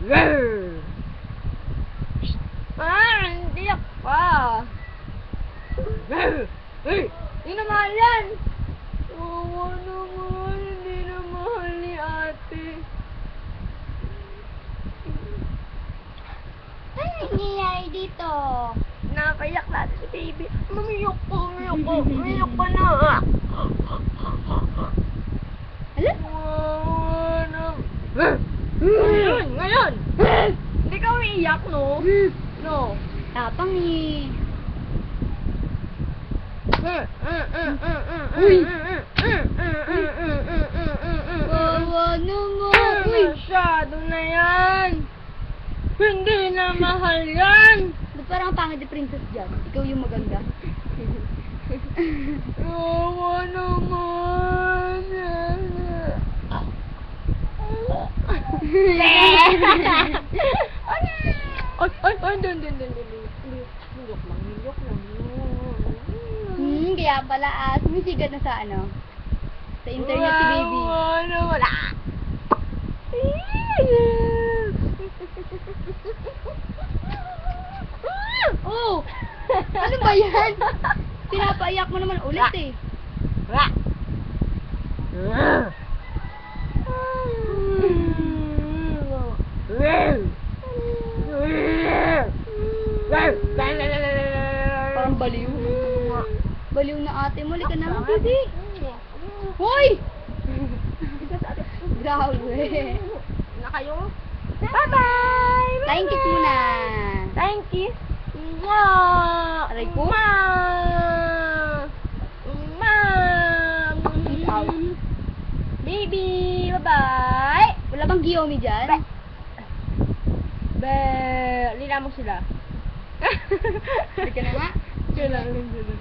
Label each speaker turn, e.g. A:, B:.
A: Hindi pa. Hindi na mahal yan. Oo naman, hindi na mahal ni ate.
B: Ano nangyayari dito?
A: Napayak natin si baby. Mamiyok ko. Mamiyok ka na.
B: Hala?
A: Ngayon. Hindi ka umiiyak, no? No.
B: Tapang eh.
A: Uy!
B: Wawa naman. Uy!
A: Masyado na yan. Hindi na mahal yan.
B: Ba't parang pangit ni Princess dyan? Ikaw yung maganda.
A: Wawa naman. Hindi. Nilok lang.
B: Kaya pala sumisigat na sa ano? Sa internet si baby.
A: Wawa naman.
B: Oh! Ano ba yan? Pinapaiyak mo naman ulit eh. Parang baliw. Baliw na ate mo. Lika na, baby. Hoy! Grabe.
A: Na kayo? Bye-bye!
B: Flying kiss muna.
A: Flying kiss? Yeah!
B: Aray ko?
A: Ma!
B: Peace out.
A: Baby! Bye-bye!
B: Wala bang Giyomi dyan?
A: Lila mo sila.
B: Lika na nga.
A: Kailangan sila.